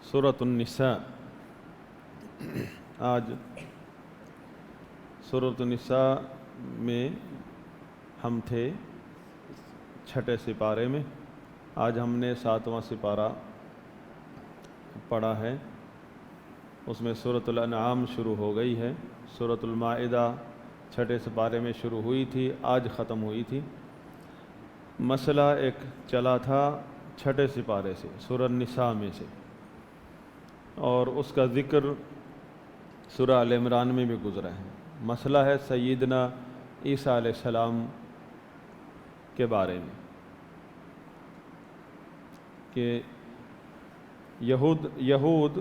سورۃ النساء۔ آج سورۃ النساء میں ہم تھے چھٹے سپارے میں۔ آج ہم نے 7واں سپارہ پڑھا ہے، اس میں سورۃ الانعام شروع ہو گئی ہے۔ سورۃ المائدہ چھٹے سپارے میں شروع ہوئی تھی، آج ختم ہوئی تھی۔ مسئلہ ایک چلا تھا چھٹے سپارے سے، سورۃ النساء میں سے، اور اس کا ذکر سورہ آل عمران میں بھی گزرا ہے۔ مسئلہ ہے سیدنا عیسیٰ علیہ السلام کے بارے میں کہ یہود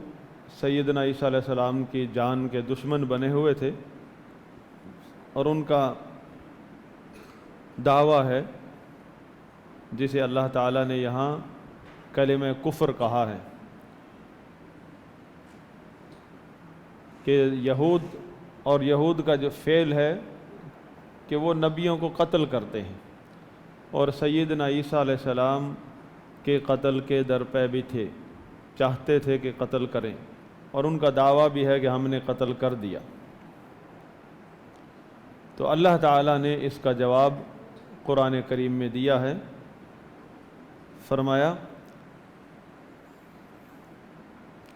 سیدنا عیسیٰ علیہ السلام کی جان کے دشمن بنے ہوئے تھے، اور ان کا دعویٰ ہے جسے اللہ تعالیٰ نے یہاں کلمہ کفر کہا ہے کہ یہود کا جو فعل ہے کہ وہ نبیوں کو قتل کرتے ہیں، اور سیدنا عیسیٰ علیہ السلام کے قتل کے درپے بھی تھے، چاہتے تھے کہ قتل کریں، اور ان کا دعویٰ بھی ہے کہ ہم نے قتل کر دیا۔ تو اللہ تعالیٰ نے اس کا جواب قرآن کریم میں دیا ہے، فرمایا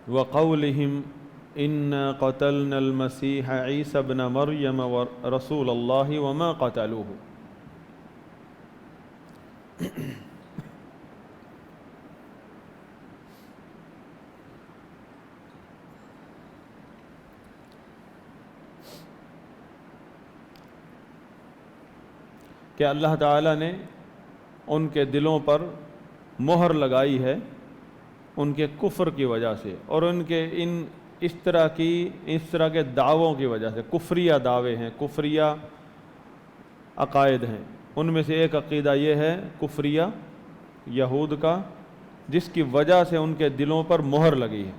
وَقَوْلِهِمْ إِنَّا قَتَلْنَا الْمَسِيحَ عِيسَى ابْنَ مَرْيَمَ رَسُولَ اللَّهِ وَمَا قَتَلُوهُ۔ کہ اللہ تعالیٰ نے ان کے دلوں پر مہر لگائی ہے ان کے کفر کی وجہ سے، اور ان کے اس طرح کے دعووں کی وجہ سے۔ کفریہ دعوے ہیں، کفریہ عقائد ہیں۔ ان میں سے ایک عقیدہ یہ ہے کفریہ یہود کا، جس کی وجہ سے ان کے دلوں پر مہر لگی ہے،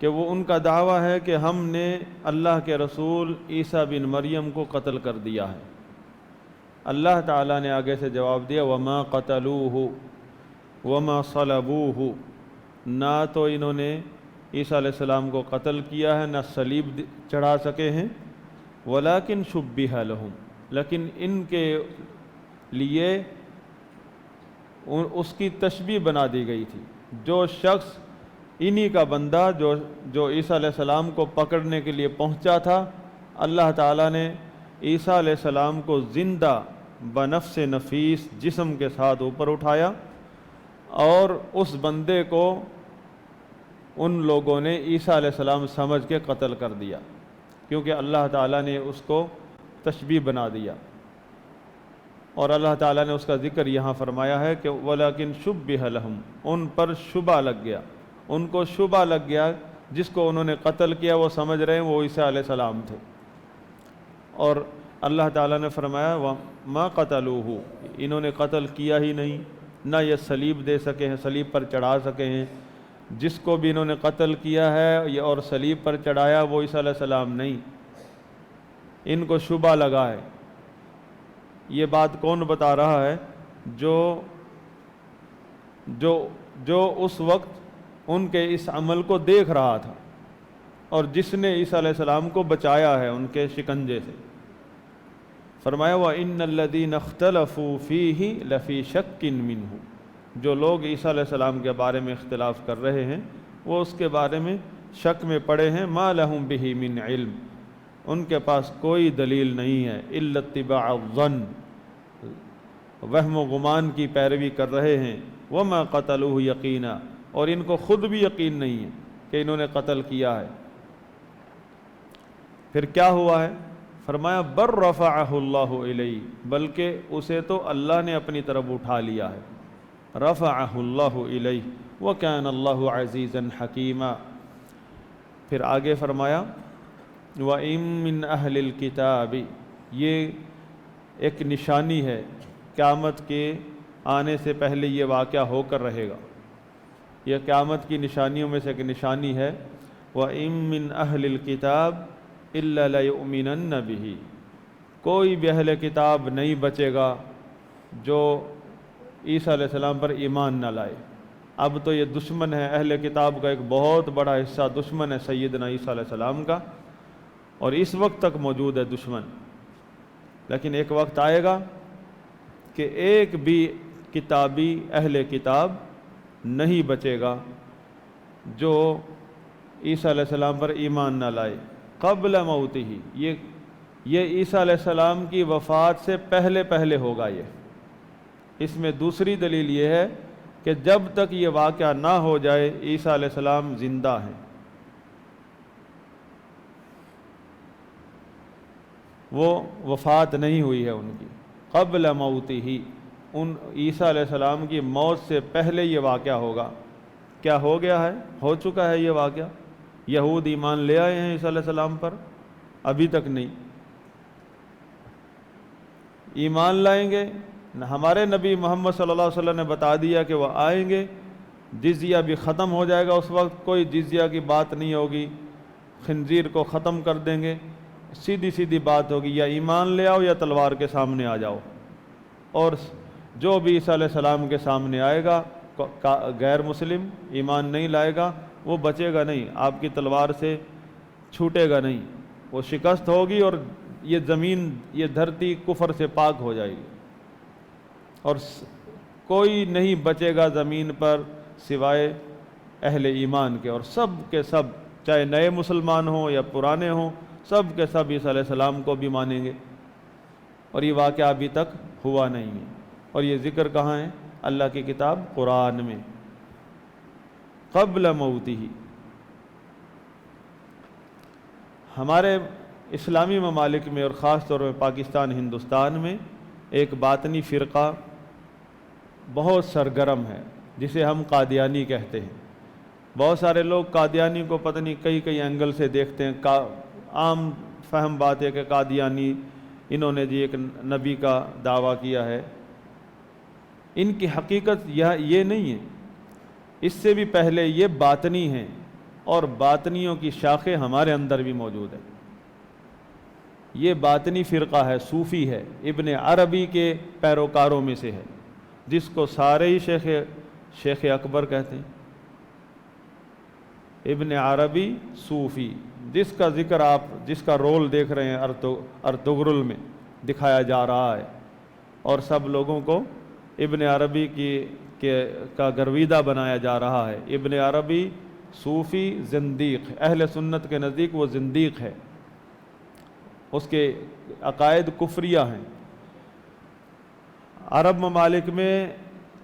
کہ وہ ان کا دعویٰ ہے کہ ہم نے اللہ کے رسول عیسیٰ بن مریم کو قتل کر دیا ہے۔ اللہ تعالیٰ نے آگے سے جواب دیا وَمَا قَتَلُوهُ وَمَا صَلَبُوهُ، نہ تو انہوں نے عیسیٰ علیہ السلام کو قتل کیا ہے، نہ صلیب چڑھا سکے ہیں، وَلَكِنْ شُبِّهَ لَهُمْ، لیکن ان کے لیے اس کی تشبیہ بنا دی گئی تھی۔ جو شخص انہی کا بندہ جو عیسیٰ علیہ السلام کو پکڑنے کے لیے پہنچا تھا، اللہ تعالیٰ نے عیسیٰ علیہ السلام کو زندہ بنفس نفیس جسم کے ساتھ اوپر اٹھایا، اور اس بندے کو ان لوگوں نے عیسیٰ علیہ السلام سمجھ کے قتل کر دیا، کیونکہ اللہ تعالیٰ نے اس کو تشبیہ بنا دیا۔ اور اللہ تعالیٰ نے اس کا ذکر یہاں فرمایا ہے کہ وَلَكِنْ شُبِّهَ لَهُمْ، ان پر شبہ لگ گیا، ان کو شبہ لگ گیا، جس کو انہوں نے قتل کیا وہ سمجھ رہے ہیں وہ عیسیٰ علیہ السلام تھے۔ اور اللہ تعالیٰ نے فرمایا وَمَا قَتَلُوهُ، انہوں نے قتل کیا ہی نہیں، نہ یہ صلیب دے سکے ہیں، صلیب پر چڑھا سکے ہیں۔ جس کو بھی انہوں نے قتل کیا ہے اور صلیب پر چڑھایا وہ عیسیٰ علیہ السلام نہیں، ان کو شبہ لگا ہے۔ یہ بات کون بتا رہا ہے؟ جو اس وقت ان کے اس عمل کو دیکھ رہا تھا، اور جس نے عیسیٰ علیہ السلام کو بچایا ہے ان کے شکنجے سے۔ فرمایا وَإِنَّ الَّذِينَ اخْتَلَفُوا فِيهِ لَفِي شَكٍّ مِّنْهُ، جو لوگ عیسیٰ علیہ السلام کے بارے میں اختلاف کر رہے ہیں وہ اس کے بارے میں شک میں پڑے ہیں۔ مَا لَهُمْ بِهِ مِنْ عِلْمٍ، ان کے پاس کوئی دلیل نہیں ہے، إِلَّا اتِّبَاعَ الظَّنِّ، وہم و گمان کی پیروی کر رہے ہیں۔ وَمَا قَتَلُوهُ یقینا، اور ان کو خود بھی یقین نہیں ہے کہ انہوں نے قتل کیا ہے۔ پھر کیا ہوا ہے؟ فرمایا بر رفعہ اللہ الیہ، بلکہ اسے تو اللہ نے اپنی طرف اٹھا لیا ہے۔ رفعہ اللہ الیہ وکان اللہ عزیزا حکیما۔ پھر آگے فرمایا وَإِن مِّنْ أَهْلِ الْكِتَابِ، یہ ایک نشانی ہے، قیامت کے آنے سے پہلے یہ واقعہ ہو کر رہے گا، یہ قیامت کی نشانیوں میں سے ایک نشانی ہے۔ وَإِن مِّنْ أَهْلِ الْكِتَابِ إِلَّا لَيُؤْمِنَنَّ بِهِ، کوئی بھی اہل کتاب نہیں بچے گا جو عیسیٰ علیہ السلام پر ایمان نہ لائے۔ اب تو یہ دشمن ہے، اہل کتاب کا ایک بہت بڑا حصہ دشمن ہے سیدنا عیسیٰ علیہ السلام کا، اور اس وقت تک موجود ہے دشمن۔ لیکن ایک وقت آئے گا کہ ایک بھی کتابی اہل کتاب نہیں بچے گا جو عیسیٰ علیہ السلام پر ایمان نہ لائے قبل موتہ ہی۔ یہ عیسیٰ علیہ السلام کی وفات سے پہلے ہوگا۔ اس میں دوسری دلیل یہ ہے کہ جب تک یہ واقعہ نہ ہو جائے عیسیٰ علیہ السلام زندہ ہیں، وہ وفات نہیں ہوئی ہے ان کی، قبل موتہ ہی، ان عیسیٰ علیہ السلام کی موت سے پہلے یہ واقعہ ہوگا۔ کیا ہو گیا ہے؟ ہو چکا ہے یہ واقعہ۔ یہود ایمان لے آئے ہیں عیسیٰ علیہ السلام پر؟ ابھی تک نہیں۔ ایمان لائیں گے، ہمارے نبی محمد صلی اللہ علیہ وسلم نے بتا دیا کہ وہ آئیں گے، جزیہ بھی ختم ہو جائے گا، اس وقت کوئی جزیہ کی بات نہیں ہوگی، خنزیر کو ختم کر دیں گے، سیدھی بات ہوگی، یا ایمان لے آؤ یا تلوار کے سامنے آ جاؤ۔ اور جو بھی عیسیٰ علیہ السلام کے سامنے آئے گا غیر مسلم، ایمان نہیں لائے گا، وہ بچے گا نہیں، آپ کی تلوار سے چھوٹے گا نہیں، وہ شکست ہوگی اور یہ زمین، یہ دھرتی کفر سے پاک ہو جائے گی، اور کوئی نہیں بچے گا زمین پر سوائے اہل ایمان کے، اور سب کے سب چاہے نئے مسلمان ہوں یا پرانے ہوں، سب کے سب عیسیٰ علیہ السلام کو بھی مانیں گے۔ اور یہ واقعہ ابھی تک ہوا نہیں ہے، اور یہ ذکر کہاں ہے؟ اللہ کی کتاب قرآن میں، قبل موتہ ہی۔ ہمارے اسلامی ممالک میں اور خاص طور پہ پاکستان، ہندوستان میں ایک باطنی فرقہ بہت سرگرم ہے جسے ہم قادیانی کہتے ہیں۔ بہت سارے لوگ قادیانی کو پتہ نہیں کئی اینگل سے دیکھتے ہیں۔ عام فہم بات ہے کہ قادیانی انہوں نے جی ایک نبی کا دعویٰ کیا ہے۔ ان کی حقیقت یہ نہیں ہے، اس سے بھی پہلے یہ باطنی ہیں، اور باطنیوں کی شاخیں ہمارے اندر بھی موجود ہیں۔ یہ باطنی فرقہ ہے، صوفی ہے، ابن عربی کے پیروکاروں میں سے ہے، جس کو سارے ہی شیخ اکبر کہتے ہیں۔ ابن عربی صوفی، جس کا ذکر آپ جس کا رول دیکھ رہے ہیں ارطغرل میں دکھایا جا رہا ہے، اور سب لوگوں کو ابن عربی کا گرویدہ بنایا جا رہا ہے۔ ابن عربی صوفی زندیق، اہل سنت کے نزدیک وہ زندیق ہے، اس کے عقائد کفریہ ہیں۔ عرب ممالک میں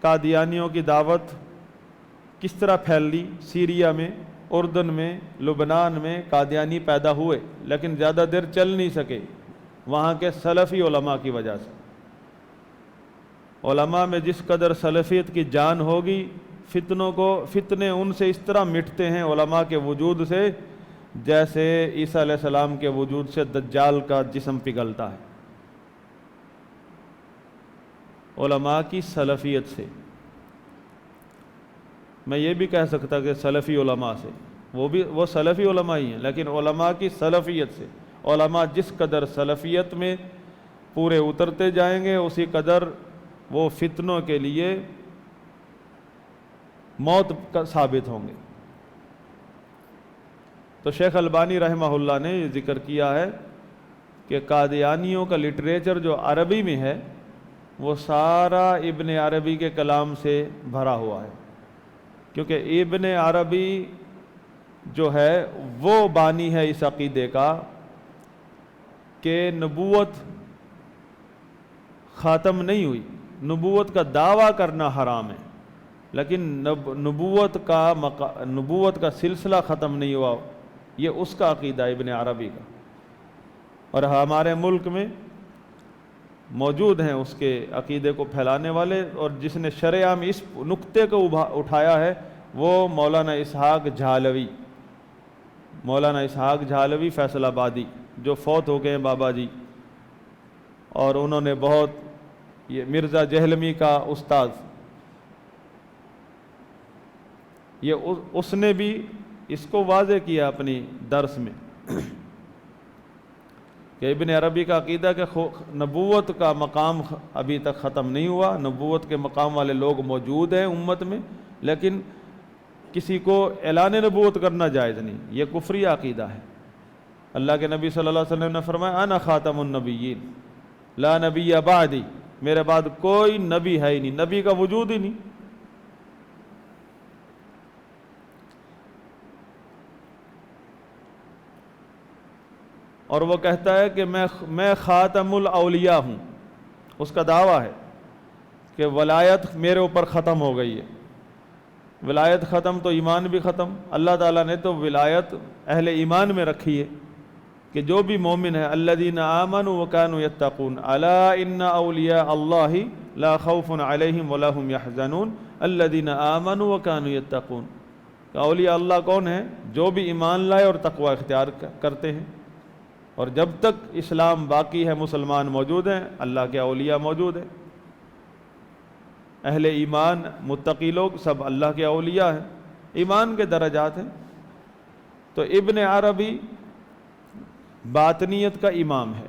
قادیانیوں کی دعوت کس طرح پھیل لی؟ سیریا میں، اردن میں، لبنان میں قادیانی پیدا ہوئے، لیکن زیادہ دیر چل نہیں سکے وہاں کے سلفی علماء کی وجہ سے۔ علماء میں جس قدر سلفیت کی جان ہوگی، فتنے ان سے اس طرح مٹتے ہیں علماء کے وجود سے، جیسے عیسیٰ علیہ السلام کے وجود سے دجال کا جسم پگھلتا ہے۔ علماء کی سلفیت سے، میں یہ بھی کہہ سکتا کہ سلفی علماء سے، وہ سلفی علماء ہی ہیں، لیکن علماء کی سلفیت سے، علماء جس قدر سلفیت میں پورے اترتے جائیں گے، اسی قدر وہ فتنوں کے لیے موت کا ثابت ہوں گے۔ تو شیخ البانی رحمہ اللہ نے یہ ذکر کیا ہے کہ قادیانیوں کا لٹریچر جو عربی میں ہے، وہ سارا ابن عربی کے کلام سے بھرا ہوا ہے، کیونکہ ابن عربی جو ہے وہ بانی ہے اس عقیدے کا کہ نبوت ختم نہیں ہوئی، نبوت کا دعویٰ کرنا حرام ہے، لیکن نبوت کا سلسلہ ختم نہیں ہوا، یہ اس کا عقیدہ ابن عربی کا۔ اور ہمارے ملک میں موجود ہیں اس کے عقیدے کو پھیلانے والے، اور جس نے شرع عام اس نقطے کو اٹھایا ہے وہ مولانا اسحاق جھالوی فیصل آبادی، جو فوت ہو گئے ہیں بابا جی، اور انہوں نے بہت، یہ مرزا جہلمی کا استاد، یہ اس نے بھی اس کو واضح کیا اپنی درس میں کہ ابن عربی کا عقیدہ کہ نبوت کا مقام ابھی تک ختم نہیں ہوا، نبوت کے مقام والے لوگ موجود ہیں امت میں، لیکن کسی کو اعلان نبوت کرنا جائز نہیں، یہ کفری عقیدہ ہے۔ اللہ کے نبی صلی اللہ علیہ وسلم نے فرمایا انا خاتم النبیین لا نبی بعدی، میرے بعد کوئی نبی ہے ہی نہیں، نبی کا وجود ہی نہیں۔ اور وہ کہتا ہے کہ میں خاتم الاولیاء ہوں، اس کا دعویٰ ہے کہ ولایت میرے اوپر ختم ہو گئی ہے۔ ولایت ختم تو ایمان بھی ختم۔ اللہ تعالیٰ نے تو ولایت اہل ایمان میں رکھی ہے کہ جو بھی مومن ہے، الذین آمنوا وکانوا یتقون الا ان اولیاء اللہ لا خوف علیہم ولا هم یحزنون الذین آمنوا وکانوا یتقون، کہ اولیاء اللہ کون ہیں؟ جو بھی ایمان لائے اور تقوی اختیار کرتے ہیں۔ اور جب تک اسلام باقی ہے، مسلمان موجود ہیں، اللہ کے اولیاء موجود ہیں۔ اہل ایمان متقی لوگ سب اللہ کے اولیاء ہیں، ایمان کے درجات ہیں۔ تو ابن عربی باطنیت کا امام ہے۔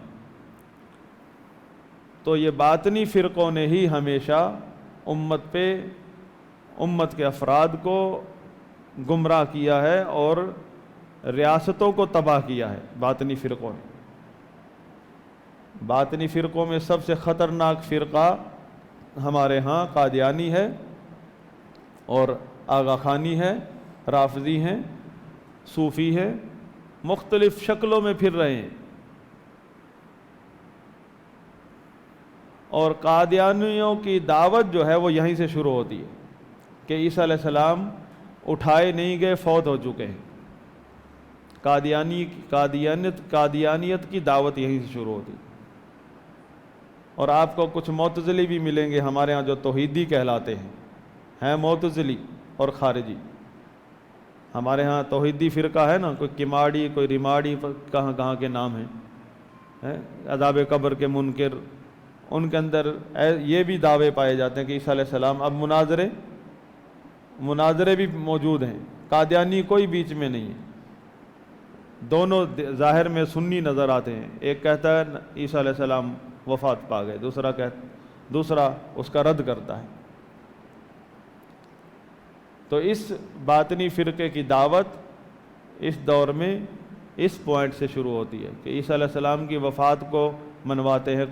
تو یہ باطنی فرقوں نے ہی ہمیشہ امت کے افراد کو گمراہ کیا ہے اور ریاستوں کو تباہ کیا ہے باطنی فرقوں نے۔ باطنی فرقوں میں سب سے خطرناک فرقہ ہمارے ہاں قادیانی ہے اور آغا خانی ہے، رافضی ہیں، صوفی ہے، مختلف شکلوں میں پھر رہے ہیں۔ اور قادیانیوں کی دعوت جو ہے وہ یہیں سے شروع ہوتی ہے کہ عیسیٰ علیہ السلام اٹھائے نہیں گئے، فوت ہو چکے ہیں۔ قادیانیت کی دعوت یہیں سے شروع ہوتی ہے۔ اور آپ کو کچھ معتزلی بھی ملیں گے ہمارے ہاں جو توحیدی کہلاتے ہیں معتزلی اور خارجی۔ ہمارے ہاں توحیدی فرقہ ہے نا، کوئی کماڑی، کوئی ریماڑی، کہاں کہاں کے نام ہیں، عذاب قبر کے منکر، ان کے اندر یہ بھی دعوے پائے جاتے ہیں کہ عیسیٰ علیہ السلام۔ اب مناظرے بھی موجود ہیں، قادیانی کوئی بیچ میں نہیں ہے، دونوں ظاہر میں سنی نظر آتے ہیں۔ ایک کہتا ہے عیسیٰ علیہ السلام وفات پا گئے، دوسرا اس کا رد کرتا ہے۔ تو اس باطنی فرقے کی دعوت اس دور میں اس پوائنٹ سے شروع ہوتی ہے کہ عیسیٰ علیہ السلام کی وفات کو منواتے ہیں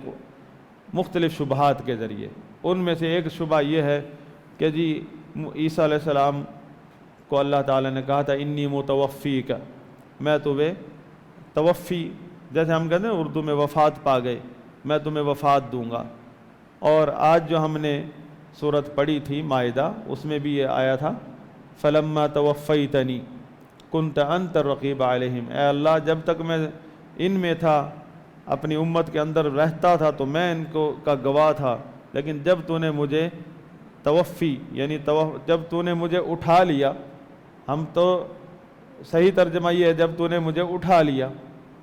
مختلف شبہات کے ذریعے۔ ان میں سے ایک شبہ یہ ہے کہ جی عیسیٰ علیہ السلام کو اللہ تعالیٰ نے کہا تھا انی متوفیک، میں تمہیں توفی، جیسے ہم کہتے ہیں اردو میں وفات پا گئے، میں تمہیں وفات دوں گا۔ اور آج جو ہم نے سورت پڑھی تھی مائدہ، اس میں بھی یہ آیا تھا فلما توفیتنی کنت انت الرقیب علیہم، اے اللہ جب تک میں ان میں تھا، اپنی امت کے اندر رہتا تھا تو میں ان کو کا گواہ تھا، لیکن جب تو نے مجھے توفی یعنی جب تو نے مجھے اٹھا لیا، ہم تو صحیح ترجمہ یہ ہے جب تو نے مجھے اٹھا لیا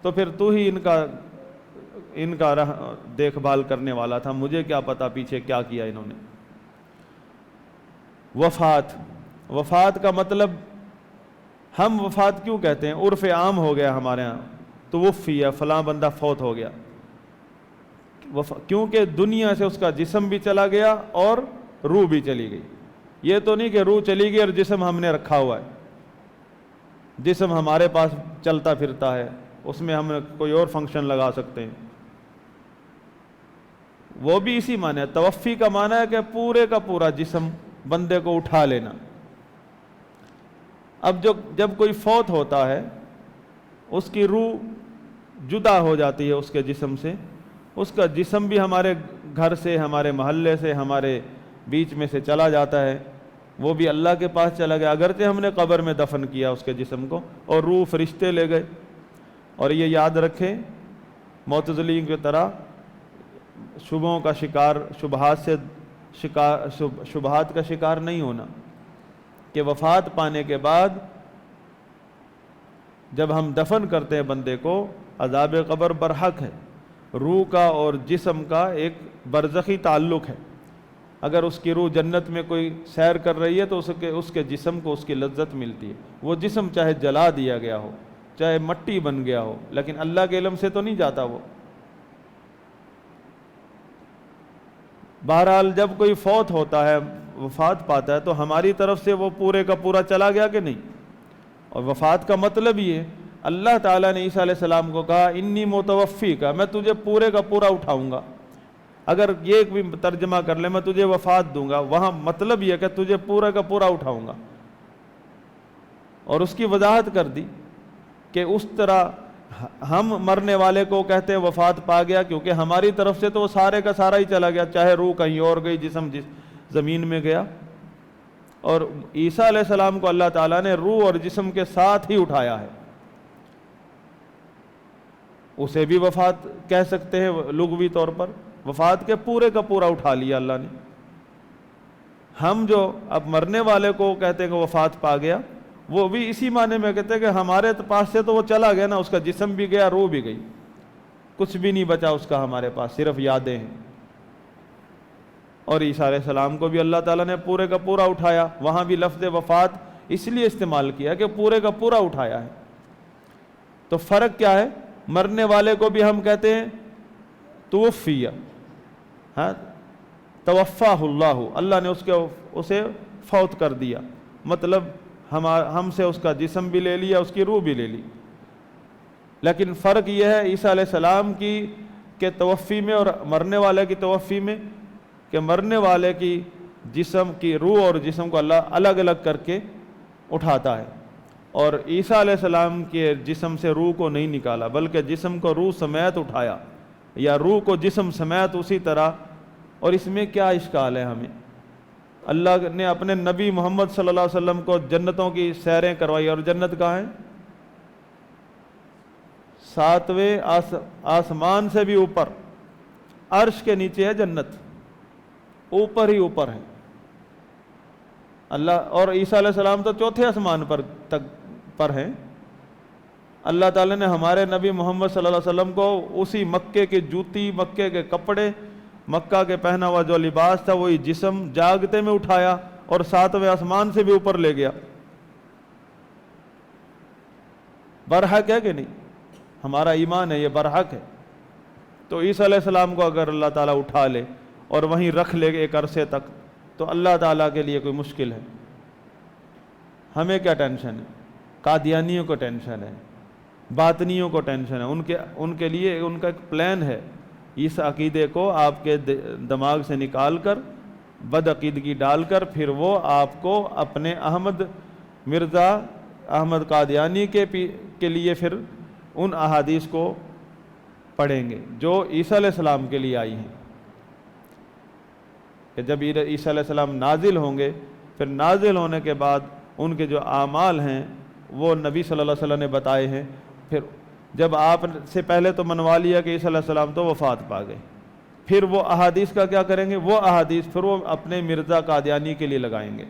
تو پھر تو ہی ان کا دیکھ بھال کرنے والا تھا، مجھے کیا پتا پیچھے کیا کیا انہوں نے۔ وفات کا مطلب ہم وفات کیوں کہتے ہیں؟ عرف عام ہو گیا ہمارے ہاں، توفی یا فلاں بندہ فوت ہو گیا، کیونکہ دنیا سے اس کا جسم بھی چلا گیا اور روح بھی چلی گئی۔ یہ تو نہیں کہ روح چلی گئی اور جسم ہم نے رکھا ہوا ہے، جسم ہمارے پاس چلتا پھرتا ہے، اس میں ہم کوئی اور فنکشن لگا سکتے ہیں، وہ بھی اسی معنی ہے۔ توفی کا معنی ہے کہ پورے کا پورا جسم بندے کو اٹھا لینا۔ اب جب کوئی فوت ہوتا ہے اس کی روح جدا ہو جاتی ہے اس کے جسم سے، اس کا جسم بھی ہمارے گھر سے، ہمارے محلے سے، ہمارے بیچ میں سے چلا جاتا ہے، وہ بھی اللہ کے پاس چلا گیا، اگرچہ ہم نے قبر میں دفن کیا اس کے جسم کو، اور روح فرشتے لے گئے۔ اور یہ یاد رکھیں معتزلی کی طرح شبہوں کا شکار، شبہات کا شکار نہیں ہونا کہ وفات پانے کے بعد جب ہم دفن کرتے ہیں بندے کو، عذاب قبر برحق ہے، روح کا اور جسم کا ایک برزخی تعلق ہے۔ اگر اس کی روح جنت میں کوئی سیر کر رہی ہے تو اس کے جسم کو اس کی لذت ملتی ہے، وہ جسم چاہے جلا دیا گیا ہو، چاہے مٹی بن گیا ہو، لیکن اللہ کے علم سے تو نہیں جاتا وہ۔ بہرحال جب کوئی فوت ہوتا ہے وفات پاتا ہے تو ہماری طرف سے وہ پورے کا پورا چلا گیا کہ نہیں؟ اور وفات کا مطلب یہ ہے اللہ تعالیٰ نے عیسیٰ علیہ السلام کو کہا انی متوفی کا، میں تجھے پورے کا پورا اٹھاؤں گا۔ اگر یہ بھی ترجمہ کر لیں میں تجھے وفات دوں گا، وہاں مطلب یہ کہ تجھے پورا کا پورا اٹھاؤں گا۔ اور اس کی وضاحت کر دی کہ اس طرح ہم مرنے والے کو کہتے ہیں وفات پا گیا، کیونکہ ہماری طرف سے تو وہ سارے کا سارا ہی چلا گیا، چاہے روح کہیں اور گئی، جسم زمین میں گیا۔ اور عیسیٰ علیہ السلام کو اللہ تعالیٰ نے روح اور جسم کے ساتھ ہی اٹھایا ہے۔ اسے بھی وفات کہہ سکتے ہیں لغوی طور پر، وفات کے پورے کا پورا اٹھا لیا اللہ نے۔ ہم جو اب مرنے والے کو کہتے ہیں کہ وفات پا گیا، وہ بھی اسی معنی میں کہتے ہیں کہ ہمارے پاس سے تو وہ چلا گیا نا، اس کا جسم بھی گیا، روح بھی گئی، کچھ بھی نہیں بچا اس کا ہمارے پاس، صرف یادیں ہیں۔ اور عیسیٰ علیہ السلام کو بھی اللہ تعالیٰ نے پورے کا پورا اٹھایا، وہاں بھی لفظ وفات اس لیے استعمال کیا کہ پورے کا پورا اٹھایا ہے۔ تو فرق کیا ہے؟ مرنے والے کو بھی ہم کہتے ہیں توفیہ، ہاں توفاہ اللہ، اللہ نے اسے فوت کر دیا، مطلب ہم سے اس کا جسم بھی لے لیا، اس کی روح بھی لے لی۔ لیکن فرق یہ ہے عیسیٰ علیہ السلام کے توفی میں اور مرنے والے کی توفی میں کہ مرنے والے کی جسم کی روح اور جسم کو اللہ الگ الگ کر کے اٹھاتا ہے، اور عیسیٰ علیہ السلام کے جسم سے روح کو نہیں نکالا بلکہ جسم کو روح سمیت اٹھایا، یا روح کو جسم سمیت اسی طرح۔ اور اس میں کیا اشکال ہے ہمیں؟ اللہ نے اپنے نبی محمد صلی اللہ علیہ وسلم کو جنتوں کی سیریں کروائی، اور جنت کہاں ہے؟ 7ویں آسمان سے بھی اوپر، عرش کے نیچے ہے جنت، اوپر ہی اوپر ہے اللہ۔ اور عیسیٰ علیہ السلام تو 4تھے آسمان پر ہیں۔ اللہ تعالیٰ نے ہمارے نبی محمد صلی اللہ علیہ وسلم کو اسی مکے کی جوتی، مکے کے کپڑے، مکہ کے پہنا ہوا جو لباس تھا وہی جسم جاگتے میں اٹھایا اور 7ویں آسمان سے بھی اوپر لے گیا۔ برحق ہے کہ نہیں؟ ہمارا ایمان ہے یہ برحق ہے۔ تو عیسیٰ علیہ السلام کو اگر اللہ تعالیٰ اٹھا لے اور وہیں رکھ لے ایک عرصے تک تو اللہ تعالیٰ کے لیے کوئی مشکل ہے؟ ہمیں کیا ٹینشن ہے؟ قادیانیوں کو ٹینشن ہے، باطنیوں کو ٹینشن ہے، ان کے لیے ان کا ایک پلان ہے اس عقیدے کو آپ کے دماغ سے نکال کر، بد عقیدگی ڈال کر، پھر وہ آپ کو اپنے مرزا احمد قادیانی کے لیے پھر ان احادیث کو پڑھیں گے جو عیسیٰ علیہ السلام کے لیے آئی ہیں، کہ جب عیسیٰ علیہ السلام نازل ہوں گے، پھر نازل ہونے کے بعد ان کے جو اعمال ہیں وہ نبی صلی اللہ علیہ وسلم نے بتائے ہیں۔ پھر جب آپ سے پہلے تو منوا لیا کہ عیسیٰ علیہ السلام تو وفات پا گئے، پھر وہ احادیث کا کیا کریں گے؟ وہ احادیث پھر وہ اپنے مرزا قادیانی کے لیے لگائیں گے،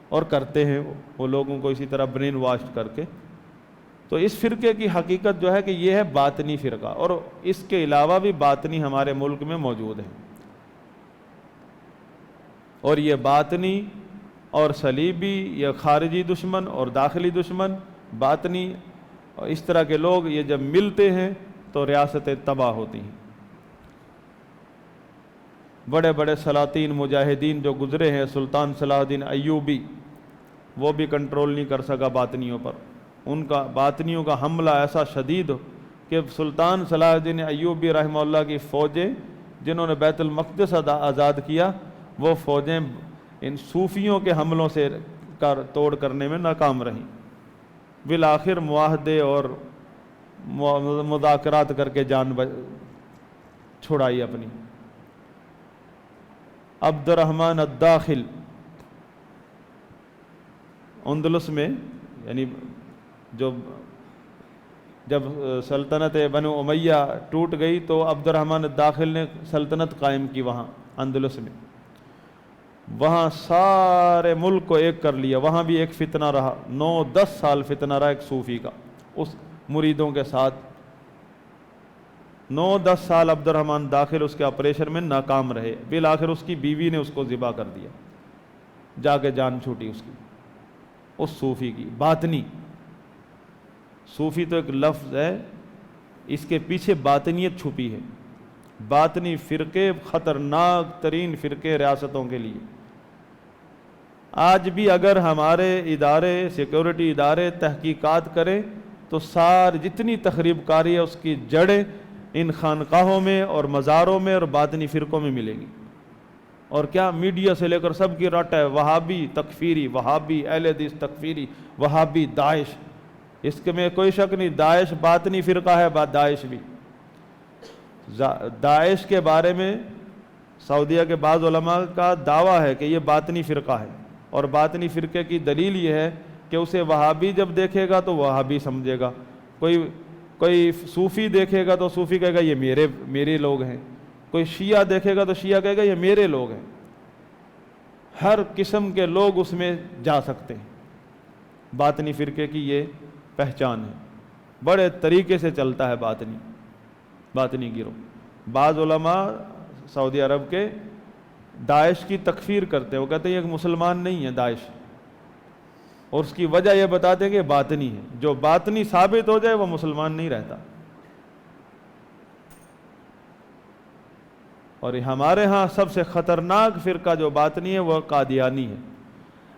اور کرتے ہیں وہ لوگوں کو اسی طرح برین واش کر کے۔ تو اس فرقے کی حقیقت جو ہے کہ یہ ہے باطنی فرقہ، اور اس کے علاوہ بھی باطنی ہمارے ملک میں موجود ہیں، اور یہ باطنی اور صلیبی، یہ خارجی دشمن اور داخلی دشمن، باطنی اور اس طرح کے لوگ یہ جب ملتے ہیں تو ریاستیں تباہ ہوتی ہیں۔ بڑے بڑے سلاطین مجاہدین جو گزرے ہیں، سلطان صلاح الدین ایوبی، وہ بھی کنٹرول نہیں کر سکا باطنیوں پر، ان کا باطنیوں کا حملہ ایسا شدید ہو کہ سلطان صلاح الدین ایوبی رحمہ اللہ کی فوجیں جنہوں نے بیت المقدس آزاد کیا، وہ فوجیں ان صوفیوں کے حملوں سے توڑ کرنے میں ناکام رہیں، بالآخر معاہدے اور مذاکرات کر کے جان چھڑائی اپنی۔ عبد الرحمن الداخل اندلس میں، یعنی جب سلطنت بنو امیہ ٹوٹ گئی تو عبد الرحمن الداخل نے سلطنت قائم کی وہاں اندلس میں، وہاں سارے ملک کو ایک کر لیا۔ وہاں بھی ایک فتنہ رہا، 9-10 سال فتنہ رہا ایک صوفی کا اس مریدوں کے ساتھ۔ 9-10 سال عبد الرحمن داخل اس کے آپریشن میں ناکام رہے، بالآخر اس کی بیوی نے اس کو ذبح کر دیا، جا کے جان چھوٹی اس کی، اس صوفی کی۔ باطنی صوفی تو ایک لفظ ہے، اس کے پیچھے باطنیت چھپی ہے۔ باطنی فرقے خطرناک ترین فرقے ریاستوں کے لیے، آج بھی اگر ہمارے ادارے سیکورٹی ادارے تحقیقات کریں تو جتنی تخریب کاری ہے اس کی جڑیں ان خانقاہوں میں اور مزاروں میں اور باطنی فرقوں میں ملیں گی۔ اور کیا میڈیا سے لے کر سب کی رٹ ہے، وہابی تکفیری، وہابی اہل حدیث تکفیری، وہابی داعش، اس کے میں کوئی شک نہیں، داعش باطنی فرقہ ہے، داعش بھی۔ داعش کے بارے میں سعودیہ کے بعض علماء کا دعویٰ ہے کہ یہ باطنی فرقہ ہے، اور باطنی فرقے کی دلیل یہ ہے کہ اسے وہابی جب دیکھے گا تو وہابی سمجھے گا، کوئی صوفی دیکھے گا تو صوفی کہے گا یہ میرے لوگ ہیں، کوئی شیعہ دیکھے گا تو شیعہ کہے گا یہ میرے لوگ ہیں۔ ہر قسم کے لوگ اس میں جا سکتے ہیں۔ باطنی فرقے کی یہ پہچان ہے، بڑے طریقے سے چلتا ہے باطنی گروہ۔ بعض علماء سعودی عرب کے داعش کی تکفیر کرتے ہیں، وہ کہتے ہیں یہ ایک مسلمان نہیں ہے داعش، اور اس کی وجہ یہ بتاتے ہیں کہ باطنی ہے، جو باطنی ثابت ہو جائے وہ مسلمان نہیں رہتا۔ اور ہمارے ہاں سب سے خطرناک فرقہ جو باطنی ہے وہ قادیانی ہے۔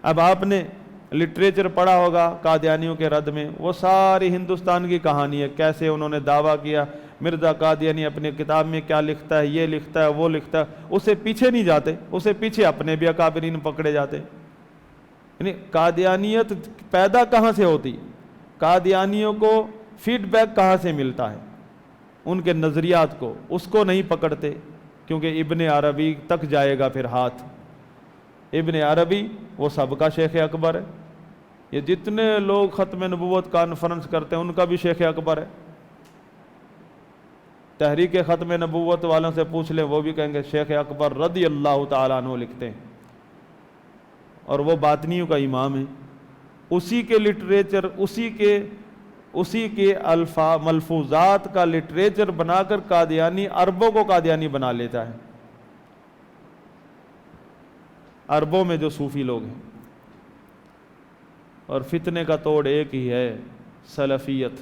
اب آپ نے لٹریچر پڑھا ہوگا قادیانیوں کے رد میں، وہ ساری ہندوستان کی کہانی ہے، کیسے انہوں نے دعویٰ کیا، مرزا قادیانی اپنی کتاب میں کیا لکھتا ہے، یہ لکھتا ہے، وہ لکھتا ہے، اسے پیچھے نہیں جاتے، اسے پیچھے اپنے بھی اکابرین پکڑے جاتے۔ یعنی قادیانیت پیدا کہاں سے ہوتی، قادیانیوں کو فیڈ بیک کہاں سے ملتا ہے، ان کے نظریات کو، اس کو نہیں پکڑتے، کیونکہ ابن عربی تک جائے گا پھر ہاتھ۔ ابن عربی وہ سب کا شیخ اکبر ہے، یہ جتنے لوگ ختم نبوت کانفرنس کرتے ہیں ان کا بھی شیخ اکبر ہے۔ تحریک ختم نبوت والوں سے پوچھ لیں، وہ بھی کہیں گے شیخ اکبر رضی اللہ تعالیٰ عنہ لکھتے ہیں، اور وہ باطنیوں کا امام ہے۔ اسی کے لٹریچر، اسی کے ملفوظات کا لٹریچر بنا کر قادیانی عربوں کو قادیانی بنا لیتا ہے، عربوں میں جو صوفی لوگ ہیں۔ اور فتنے کا توڑ ایک ہی ہے، سلفیت،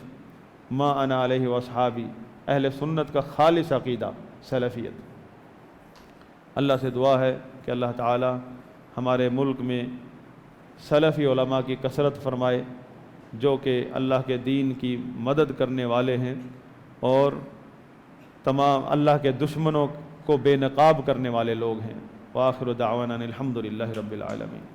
ما انا علیہ واصحابی، اہل سنت کا خالص عقیدہ سلفیت۔ اللہ سے دعا ہے کہ اللہ تعالی ہمارے ملک میں سلفی علماء کی کثرت فرمائے، جو کہ اللہ کے دین کی مدد کرنے والے ہیں اور تمام اللہ کے دشمنوں کو بے نقاب کرنے والے لوگ ہیں۔ وآخر دعوانا الحمد للہ رب العالمین۔